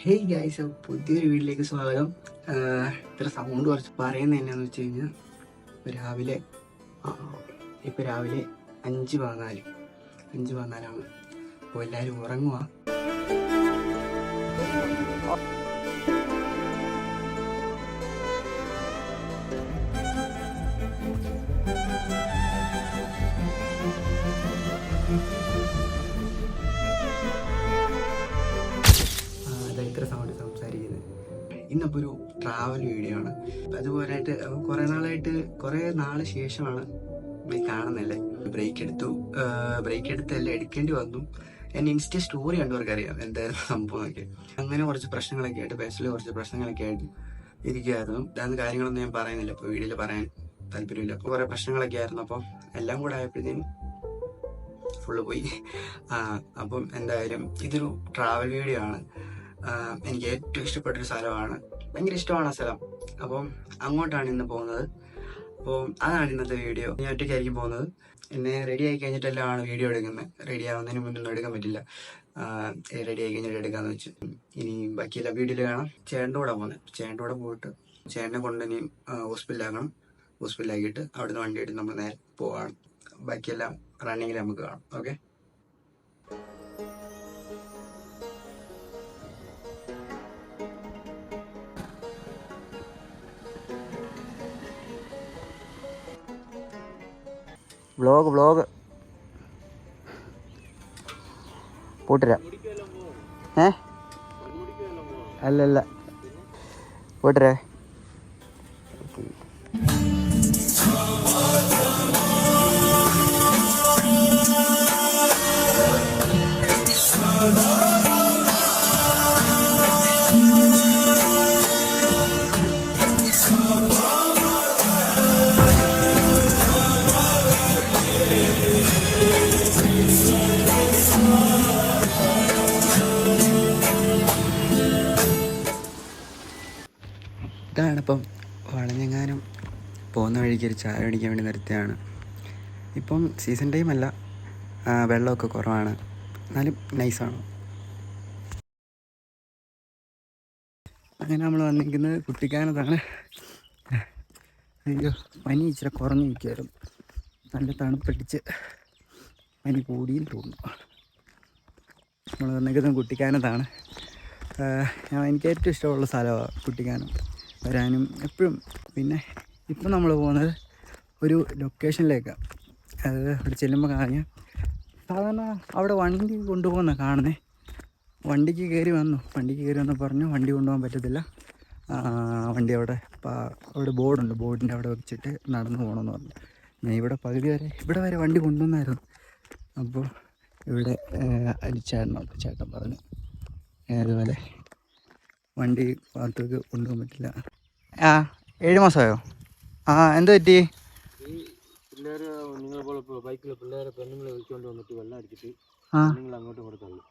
Hey guys, പുതിയൊരു വീട്ടിലേക്ക് സ്വാഗതം. ഇത്ര സൗണ്ട് കുറച്ച് പറയുന്നത് എന്നാന്ന് വെച്ച് കഴിഞ്ഞാൽ ഇപ്പോൾ രാവിലെ 5:14 അപ്പോൾ എല്ലാവരും ഉറങ്ങുക. ഇത്ര സൗണ്ട് സംസാരിക്കുന്നത് ഇന്നിപ്പോൾ ഒരു ട്രാവൽ വീഡിയോ ആണ്. അതുപോലെയായിട്ട് കുറേ നാള് ശേഷമാണ് കാണുന്നല്ലേ. ബ്രേക്ക് എടുത്തല്ല എടുക്കേണ്ടി വന്നു. എൻ്റെ ഇൻസ്റ്റ സ്റ്റോറി കണ്ടവർക്കറിയാം എന്തായിരുന്നു സംഭവം ഒക്കെ. അങ്ങനെ കുറച്ച് പ്രശ്നങ്ങളൊക്കെ ആയിട്ട് പേഴ്സണലി കുറച്ച് പ്രശ്നങ്ങളൊക്കെ ആയിട്ട് ഇരിക്കുമായിരുന്നു. അതായത് കാര്യങ്ങളൊന്നും ഞാൻ പറയുന്നില്ല, ഇപ്പോൾ വീഡിയോയിൽ പറയാൻ താല്പര്യമില്ല. കുറേ പ്രശ്നങ്ങളൊക്കെ ആയിരുന്നു. അപ്പം എല്ലാം കൂടെ ആയപ്പോഴത്തേനും ഫുള്ള് പോയി. അപ്പം എന്തായാലും ഇതൊരു ട്രാവൽ വീഡിയോ ആണ്. എനിക്ക് ഏറ്റവും ഇഷ്ടപ്പെട്ടൊരു സ്ഥലമാണ്, ഭയങ്കര ഇഷ്ടമാണ് ആ സ്ഥലം. അപ്പം അങ്ങോട്ടാണ് ഇന്ന് പോകുന്നത്. അപ്പോൾ അതാണ് ഇന്നത്തെ വീഡിയോ. ഞാൻ ഒറ്റയ്ക്കായിരിക്കും പോകുന്നത്. എന്നെ റെഡി ആയി കഴിഞ്ഞിട്ടെല്ലാമാണ് വീഡിയോ എടുക്കുന്നത്. റെഡി ആവുന്നതിന് മുന്നൊന്നും എടുക്കാൻ പറ്റില്ല. റെഡി ആയി കഴിഞ്ഞിട്ട് എടുക്കാമെന്ന് വെച്ച്. ഇനി ബാക്കിയെല്ലാം വീഡിയോയിൽ കാണാം. ചേട്ടൻ്റെ കൂടെ പോകുന്നത്. ചേട്ടൻ്റെ കൂടെ പോയിട്ട് ചേട്ടനെ കൊണ്ട് ഇനി ഹോസ്പിറ്റലാക്കിയിട്ട് അവിടുന്ന് വണ്ടി എടുത്ത് നമ്മൾ നേരെ പോവാണ്. ബാക്കിയെല്ലാം റണ്ണിങ്ങിൽ നമുക്ക് കാണാം. ഓക്കെ. വ്ളോഗ് പോട്ടിരാ. അല്ലല്ല പോട്ടിരാ. ഇതാണിപ്പം വളഞ്ഞെങ്ങാനും പോകുന്ന വഴിക്ക് ഒരു ചായ മേടിക്കാൻ വേണ്ടി നിർത്തിയാണ്. ഇപ്പം സീസൺ ടൈമല്ല, വെള്ളമൊക്കെ കുറവാണ്, എന്നാലും നൈസാണ്. അങ്ങനെ നമ്മൾ വന്നിരിക്കുന്നത് കുട്ടിക്കാനത്താണ്. അയ്യോ, പനി ഇച്ചിരി കുറഞ്ഞു നിൽക്കുമായിരുന്നു. നല്ല തണുപ്പടിച്ച് പനി കൂടിയും തോന്നുന്നു. നമ്മൾ വന്നിരിക്കുന്നത് കുട്ടിക്കാനത്താണ്. എനിക്ക് ഏറ്റവും ഇഷ്ടമുള്ള സ്ഥലമാണ് കുട്ടിക്കാനം. വരാനും എപ്പോഴും. പിന്നെ ഇപ്പം നമ്മൾ പോകുന്നത് ഒരു ലൊക്കേഷനിലേക്കാണ്. അത് അവിടെ ചെല്ലുമ്പോൾ കാണാൻ സാധാരണ അവിടെ വണ്ടി കൊണ്ടുപോകുന്ന കാണുന്നത്. വണ്ടിക്ക് കയറി വന്ന് പറഞ്ഞു വണ്ടി കൊണ്ടുപോകാൻ പറ്റത്തില്ല, വണ്ടി അവിടെ ബോർഡുണ്ട്, ബോർഡിൻ്റെ അവിടെ വെച്ചിട്ട് നടന്നു പോകണമെന്ന് പറഞ്ഞു. ഞാൻ ഇവിടെ വരെ വണ്ടി കൊണ്ടുവന്നായിരുന്നു. അപ്പോൾ ഇവിടെ ചേട്ടൻ പറഞ്ഞു അതുപോലെ വണ്ടി ഭാഗത്തേക്ക് കൊണ്ടുപോകാൻ പറ്റില്ല. 7 മാസമായോ? എന്ത് പറ്റി? പിള്ളേർ നിങ്ങളെ പോലെ ബൈക്കിൽ പിള്ളേരെ പെണ്ണുങ്ങളെ വിളിച്ചുകൊണ്ട് വന്നിട്ട് വെള്ളം അടിച്ചിട്ട് നിങ്ങൾ അങ്ങോട്ടും കൂടെ തള്ളു.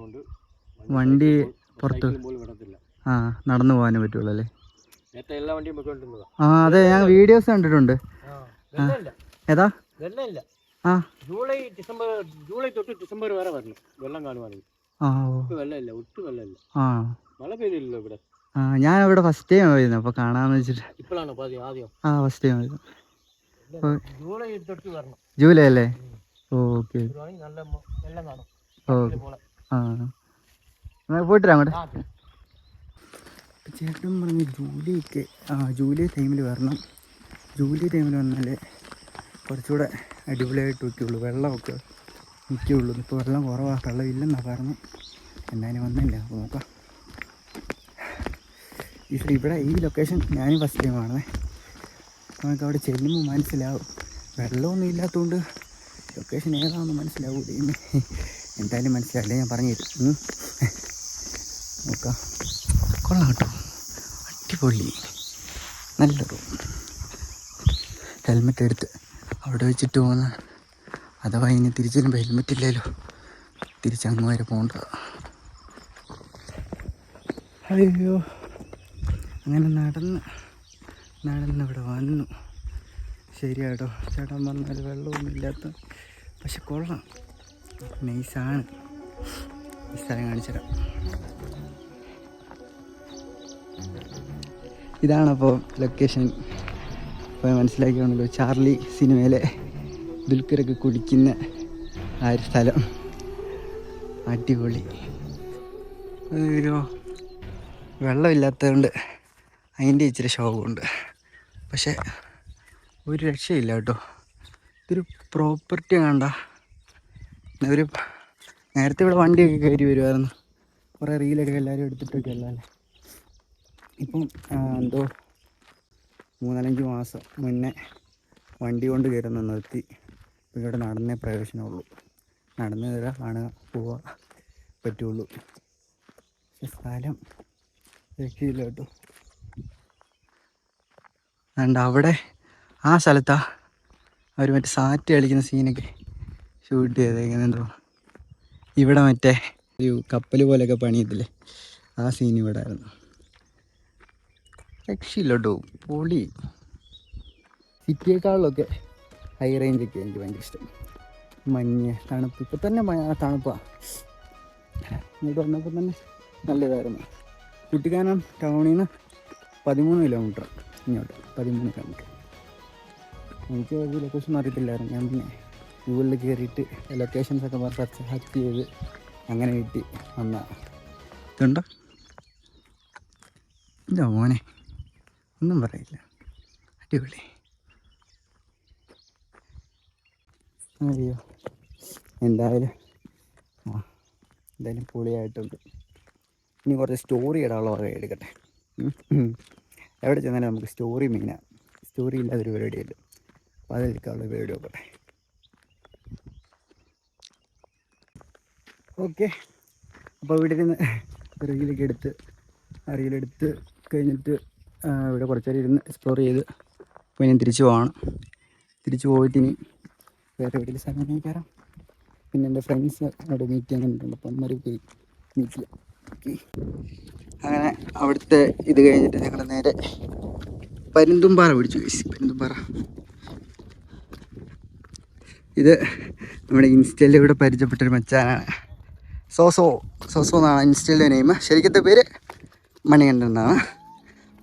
കൊണ്ട് വണ്ടി പുറത്ത് വിടത്തില്ല. നടന്നു പോകാനേ പറ്റുള്ളൂ അല്ലേ? നേരത്തെ എല്ലാ വണ്ടിയും പൊയ്ക്കൊണ്ടിരുന്നതാ. അതെ, ഞാൻ വീഡിയോസ് കണ്ടിട്ടുണ്ട്. ഏതാ? വെള്ളമില്ല. ജൂലൈ തൊട്ട് ഡിസംബർ വരെ വരണം വെള്ളം കാണുവാണെങ്കിൽ. വെള്ളമില്ല, ഒട്ടും വെള്ളമില്ല. മഴ പെയ്തില്ലല്ലോ ഇവിടെ. ഞാൻ ഇവിടെ ഫസ്റ്റ് ടൈം വരുന്നത്, അപ്പോൾ കാണാന്ന് വെച്ചിട്ട്. ഇപ്പോഴാണോ ആദ്യം? ഫസ്റ്റ് ടൈം വരുന്നത്. ജൂലൈ തൊട്ട് വരണം. ജൂലൈ അല്ലേ? ഓക്കെ. നല്ല വെള്ളം കാണും. പോയിട്ടില്ല അങ്ങോട്ട്. ചേട്ടൻ പറഞ്ഞു ജൂലൈ ടൈമിൽ വരണം. ജൂലൈ ടൈമിൽ വന്നാലേ കുറച്ചുകൂടെ അടിപൊളിയായിട്ട് വയ്ക്കുള്ളൂ, വെള്ളമൊക്കെ നിൽക്കുകയുള്ളൂ. ഇപ്പോൾ വെള്ളം കുറവാണ്, വെള്ളമില്ലെന്നാണ് പറഞ്ഞു. എന്തായാലും വന്നില്ല, അപ്പോൾ നോക്കാം. ഈ ലൊക്കേഷൻ ഞാനും ഫസ്റ്റ് ടൈം ആണേ. നമുക്ക് അവിടെ ചെല്ലുമ്പോൾ മനസ്സിലാവും. വെള്ളമൊന്നും ഇല്ലാത്തതുകൊണ്ട് ലൊക്കേഷൻ ഏതാണെന്ന് മനസ്സിലാവൂല. എന്തായാലും മനസ്സിലാവില്ല, ഞാൻ പറഞ്ഞു തരും. നോക്കാം. കൊള്ളാം കേട്ടോ, അടിപൊളി. നല്ലൊരു ഹെൽമെറ്റ് എടുത്ത് അവിടെ വെച്ചിട്ട് പോകുന്ന, അഥവാ ഇനി തിരിച്ചു വരുമ്പോൾ ഹെൽമെറ്റ് ഇല്ലല്ലോ, തിരിച്ചങ്ങ് വരെ പോകണ്ട. അയ്യോ, അങ്ങനെ നടന്ന് ഇവിടെ വന്നു. ശരിയാട്ടോ, ചേട്ടൻ പറഞ്ഞാൽ വെള്ളമൊന്നും ഇല്ലാത്ത, പക്ഷെ കൊള്ളാം, നൈസാണ്. ഈ സ്ഥലം കാണിച്ചു തരാം. ഇതാണപ്പോൾ ലൊക്കേഷൻ. ഇപ്പോൾ മനസ്സിലാക്കിയാണല്ലോ ചാർലി സിനിമയിലെ ദുൽഖറൊക്കെ കുടിക്കുന്ന ആ ഒരു സ്ഥലം. അടിപൊളി. ഒരു വെള്ളമില്ലാത്തതുകൊണ്ട് അതിൻ്റെ ഇച്ചിരി ശോകമുണ്ട്. പക്ഷേ ഒരു രക്ഷയില്ല കേട്ടോ. ഇതൊരു പ്രോപ്പർട്ടി കണ്ട ഒരു നേരത്തെ ഇവിടെ വണ്ടിയൊക്കെ കയറി വരുമായിരുന്നു. കുറേ റീലൊക്കെ എല്ലാവരും എടുത്തിട്ടൊക്കെ അല്ലല്ലേ. ഇപ്പം എന്തോ 3-4 മാസം മുന്നേ വണ്ടി കൊണ്ട് കയറുന്ന നിർത്തി. ഇവിടെ നടന്നേ പ്രയോജനമുള്ളൂ. നടന്ന് കയറുക, കാണുക, പോവുക പറ്റുള്ളൂ. പക്ഷെ സ്ഥലം രക്ഷയില്ല കേട്ടോ. അതുകൊണ്ട് അവിടെ ആ സ്ഥലത്താ അവർ മറ്റേ സാറ്റ് കളിക്കുന്ന സീനൊക്കെ ഷൂട്ട് ചെയ്തേക്കുന്നുണ്ടോ. ഇവിടെ മറ്റേ ഒരു കപ്പൽ പോലെയൊക്കെ പണിയത്തില്ലേ, ആ സീൻ ഇവിടെ ആയിരുന്നു. രക്ഷയില്ല കേട്ടോ, പൊളി. സിറ്റിയേക്കാളിലൊക്കെ ഹൈ റേഞ്ചൊക്കെ എനിക്ക് ഭയങ്കര ഇഷ്ടം. മഞ്ഞ്, തണുപ്പ്. ഇപ്പം തന്നെ തണുപ്പാണ്. ഇങ്ങോട്ട് വന്നപ്പോൾ തന്നെ നല്ലതായിരുന്നു. കുട്ടിക്കാനം ടൗണിൽ നിന്ന് 13 കിലോമീറ്റർ ഇങ്ങോട്ട്. 13 കിലോമീറ്റർ. എനിക്ക് ഒരു ലൊക്കേഷൻ അറിയത്തില്ലായിരുന്നു. ഞാൻ പിന്നെ ഗൂഗിളിൽ കയറിയിട്ട് ലൊക്കേഷൻസൊക്കെ സെർച്ച് ചെയ്ത് അങ്ങനെ കിട്ടി വന്ന. ഇതുണ്ടോ? ഇല്ല മോനെ, ഒന്നും പറയില്ല. അടിപൊളി. അയ്യോ, എന്തായാലും പൊളിയായിട്ടുണ്ട്. ഇനി കുറച്ച് സ്റ്റോറി ഇടാനുള്ള വക എടുക്കട്ടെ. എവിടെ ചെന്നാലും നമുക്ക് സ്റ്റോറി മെയിനാണ്. സ്റ്റോറി ഇല്ലാതൊരു പരിപാടിയല്ല. അപ്പോൾ അതെടുക്കാനുള്ള പരിപാടി നോക്കട്ടെ. ഓക്കെ, അപ്പോൾ ഇവിടെ ഇരുന്ന് റീലെടുത്ത് കഴിഞ്ഞിട്ട് ഇവിടെ കുറച്ച് നേരം ഇരുന്ന് എക്സ്പ്ലോർ ചെയ്ത് ഇപ്പോൾ ഞാൻ തിരിച്ച് പോകണം. തിരിച്ച് പോയിട്ട് ഇനി വേറെ എവിടെയെങ്കിലും സ്ഥലം കയറാം. പിന്നെ എൻ്റെ ഫ്രണ്ട്സ് അവിടെ മീറ്റ് ചെയ്യാൻ കണ്ടിട്ടുണ്ട്. അപ്പം അമ്മ പോയി മീറ്റ് ചെയ്യാം. ഓക്കെ, അങ്ങനെ അവിടുത്തെ ഇത് കഴിഞ്ഞിട്ട് ഞങ്ങൾ നേരെ പരുന്തുംപാറ പിടിച്ചു. പരുന്തുംപാറ ഇത് നമ്മുടെ ഇൻസ്റ്റയിൽ ഇവിടെ പരിചയപ്പെട്ടൊരു മച്ചാനാണ്. സോസോ എന്നാണ് ഇൻസ്റ്റയിലെ നെയിം. ശരിക്കത്തെ പേര് മണികണ്ഠൻ എന്നാണ്.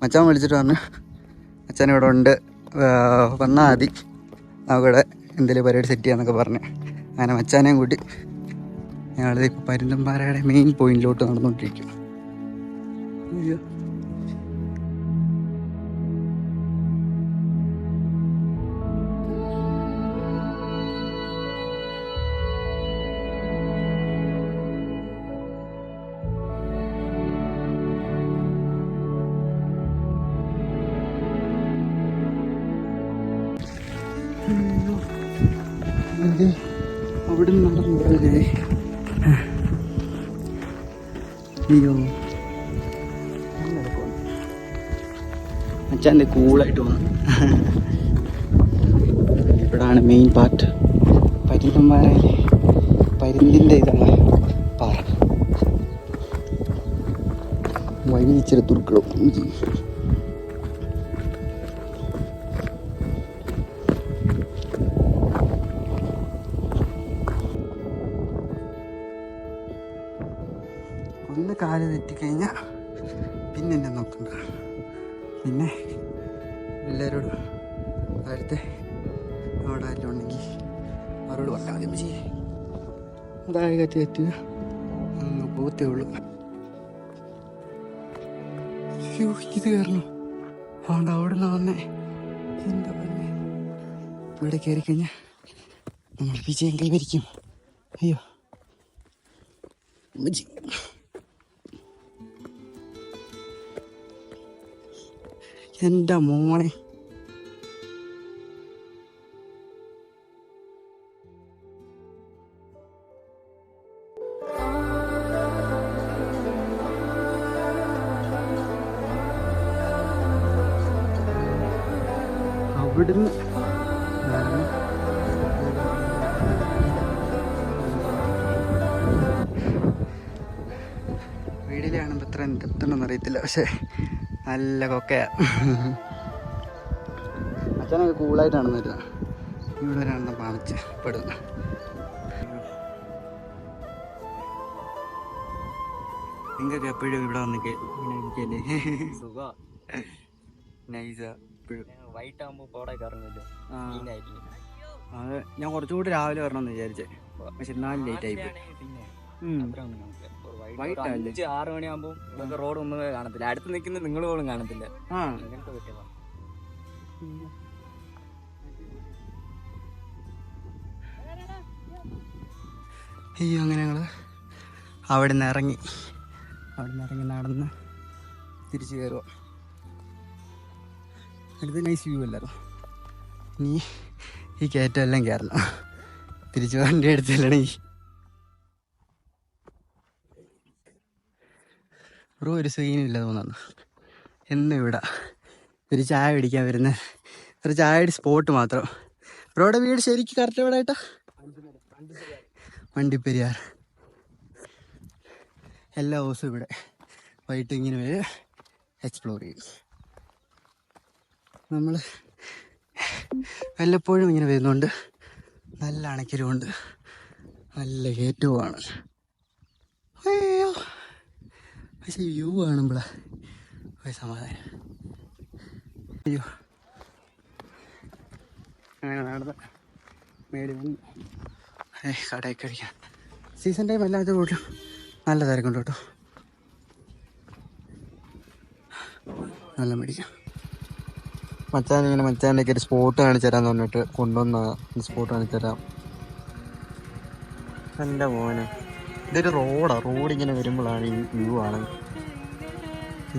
മച്ചാൻ വിളിച്ചിട്ട് പറഞ്ഞു മച്ചാൻ ഇവിടെ ഉണ്ട്, വന്നാൽ മതി, നമുക്കിവിടെ എന്തെങ്കിലും പരിപാടി സെറ്റ് ചെയ്യാമെന്നൊക്കെ പറഞ്ഞ് അങ്ങനെ മച്ചാനെയും കൂട്ടി ഞങ്ങളിത് ഇപ്പോൾ പരുന്തുംപാറയുടെ മെയിൻ പോയിന്റിലോട്ട് നടന്നുകൊണ്ടിരിക്കും. അയ്യോ, അവിടെ നിന്ന് നടന്നു. അയ്യോ, അച്ഛൻ്റെ കൂളായിട്ട് വന്നു. ഇവിടാണ് മെയിൻ പാർട്ട്. പരുന്തുംപാറയിലെ പരുന്തിൻ്റെ ഇതാണ് പാറ. വഴി ഇച്ചിരി തുറക്കണം. ഒന്ന് കാല് തെറ്റിക്കഴിഞ്ഞാൽ പിന്നെ എന്നെ നോക്കണ്ട. പിന്നെ എല്ലാവരോടും അടുത്ത് അവിടെ ആരും ഉണ്ടെങ്കിൽ അവരോട് പറഞ്ഞാൽ മതി ചെയ്യേ, അതായത് കറ്റി തെറ്റുക അങ്ങ് പോത്തേ ഉള്ളൂ. ഇത് കയറണം. അതുകൊണ്ട് അവിടെ നിന്ന് വന്നേ. എന്താ പറഞ്ഞേ, ഇവിടെ കയറി കഴിഞ്ഞാൽ നമ്മൾ വിജയം കൈവരിക്കും. അയ്യോ എൻ്റെ മോനെ, അവിടുന്ന് വീടിലെ കാണുമ്പോൾ എത്ര എത്തുണ്ടെന്ന് അറിയത്തില്ല. പക്ഷെ നല്ല കൊക്കയാ. അച്ഛനൊക്കെ കൂളായിട്ടാണ് വരുന്നത്. ഇവിടെ ഒരാണെന്ന് പണിച്ച് പെടുന്നത്. നിങ്ങൾക്ക് എപ്പോഴും ഇവിടെ വന്നിട്ട് ഇങ്ങനെ ഇരിക്കല്ലേ? നൈസാ എപ്പോഴും. വൈകിട്ട് ആകുമ്പോൾ പോടൊക്കെ ഇറങ്ങില്ലോ. അത് ഞാൻ കുറച്ചുകൂടി രാവിലെ വരണമെന്ന് വിചാരിച്ചേ, പക്ഷെ എന്നാലും ലേറ്റ് ആയിപ്പോയി. വൈകിട്ടല്ലേ 6 മണിയാകുമ്പോൾ ഇതൊക്കെ റോഡ് ഒന്നും കാണത്തില്ല, അടുത്ത് നിൽക്കുന്ന നിങ്ങൾ പോലും കാണത്തില്ല. അങ്ങനത്തെ പറ്റിയതാണ്. അയ്യോ, അങ്ങനെ ഞങ്ങൾ അവിടെ നിന്ന് ഇറങ്ങി നടന്ന് തിരിച്ചു കയറുക. അടുത്ത് നൈസ് വ്യൂ അല്ലായിരുന്നു. ഇനി ഈ കയറ്റമെല്ലാം കയറണം, തിരിച്ച് വണ്ടി എടുത്തില്ലണേ. ബ്രോ ഒരു സീനില്ല തോന്നുന്നു. എന്നും ഇവിടെ ഒരു ചായ പിടിക്കാൻ വരുന്ന ഒരു ചായയുടെ സ്പോട്ട് മാത്രം. ബ്രോയുടെ വീട് ശരിക്കും കറക്റ്റ് എവിടെ ആയിട്ടാ? വണ്ടിപ്പെരിയാർ. എല്ലാ ദിവസവും ഇവിടെ വൈകിട്ട് ഇങ്ങനെ വരെ എക്സ്പ്ലോർ ചെയ്യും. നമ്മൾ വല്ലപ്പോഴും ഇങ്ങനെ വരുന്നുണ്ട്. നല്ല അണക്കലുമുണ്ട്, നല്ല കയറ്റവുമാണ്. അയ്യോ, പക്ഷെ വ്യൂ കാണുമ്പോഴാ ഒരു സമാധാനം. അയ്യോ, അങ്ങനെ നടന്ന് മേടി വന്നു കടയിൽ കഴിക്കാൻ. സീസൺ ടൈം അല്ലാത്ത പോലും നല്ല തിരക്കുണ്ട് കേട്ടോ. നല്ല മേടിക്കാം. മച്ചാൻ്റെ ഒക്കെ ഒരു സ്പോട്ട് കാണിച്ചു തരാമെന്ന് പറഞ്ഞിട്ട് കൊണ്ടുവന്ന സ്പോട്ട് കാണിച്ചു തരാം. എൻ്റെ മോനെ, ഇതൊരു റോഡ് ഇങ്ങനെ വരുമ്പോഴാണ് ഈ വ്യൂ ആണ്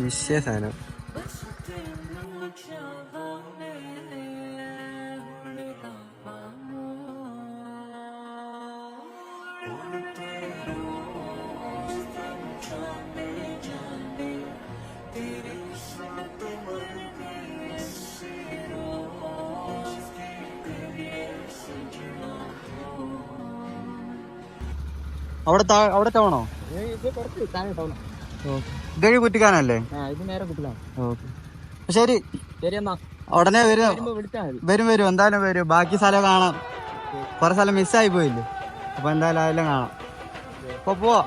വിഷയ സാധനം. അവിടെ ടൗണോ? ഇതൊക്കെ കുറ്റിക്കാനല്ലേ? ശരി, ഉടനെ വരും എന്തായാലും വരും. ബാക്കി സ്ഥലം കാണാം, കുറെ സ്ഥലം മിസ്സായി പോയില്ലേ, അപ്പൊ എന്തായാലും അതെല്ലാം കാണാം. അപ്പൊ പോവാ.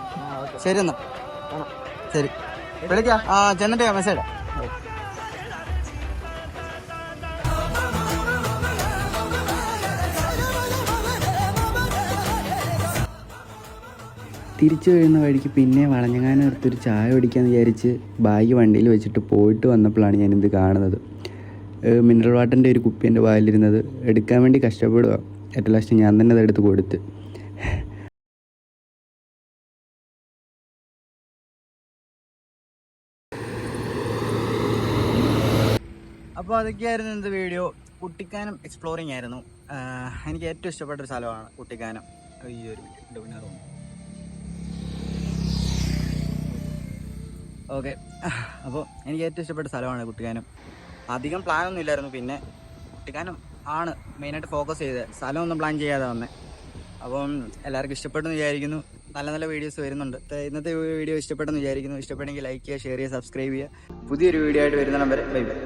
ശരി എന്നാ, ശരി വിളിക്കാം. ചെന്നിട്ട് മെസ്സേജ്. തിരിച്ചു വരുന്ന വഴിക്ക് പിന്നെ വളഞ്ഞങ്ങാനം എടുത്തൊരു ചായ കുടിക്കാമെന്ന് വിചാരിച്ച് ബാഗ് വണ്ടിയിൽ വെച്ചിട്ട് പോയിട്ട് വന്നപ്പോഴാണ് ഞാനിത് കാണുന്നത്. മിനറൽ വാട്ടറിൻ്റെ ഒരു കുപ്പി എൻ്റെ വായിലിരുന്നത് എടുക്കാൻ വേണ്ടി കഷ്ടപ്പെടുക. ഏറ്റവും ലാസ്റ്റ് ഞാൻ തന്നെ അതെടുത്ത് കൊടുത്ത്. അപ്പോൾ അതൊക്കെയായിരുന്നു ഇന്നത്തെ വീഡിയോ. കുട്ടിക്കാനം എക്സ്പ്ലോറിങ് ആയിരുന്നു. എനിക്ക് ഏറ്റവും ഇഷ്ടപ്പെട്ടൊരു സ്ഥലമാണ് കുട്ടിക്കാനം. ഈ ഒരു ഡൊമിനാർ ഓക്കെ. അപ്പോൾ എനിക്ക് ഏറ്റവും ഇഷ്ടപ്പെട്ട സ്ഥലമാണ് കുട്ടിക്കാനം. അധികം പ്ലാനൊന്നും ഇല്ലായിരുന്നു, പിന്നെ കുട്ടിക്കാനം ആണ് മെയിനായിട്ട് ഫോക്കസ് ചെയ്തത്, സ്ഥലമൊന്നും പ്ലാൻ ചെയ്യാതെ വന്നേ. അപ്പം എല്ലാവർക്കും ഇഷ്ടപ്പെട്ടെന്ന് വിചാരിക്കുന്നു. നല്ല നല്ല വീഡിയോസ് വരുന്നുണ്ട്. ഇന്നത്തെ വീഡിയോ ഇഷ്ടപ്പെട്ടെന്ന് വിചാരിക്കുന്നു. ഇഷ്ടപ്പെട്ടെങ്കിൽ ലൈക്ക് ചെയ്യുക, ഷെയർ ചെയ്യുക, സബ്സ്ക്രൈബ് ചെയ്യുക. പുതിയൊരു വീഡിയോ ആയിട്ട് വരുന്ന നമ്പർ ബൈ ബൈ.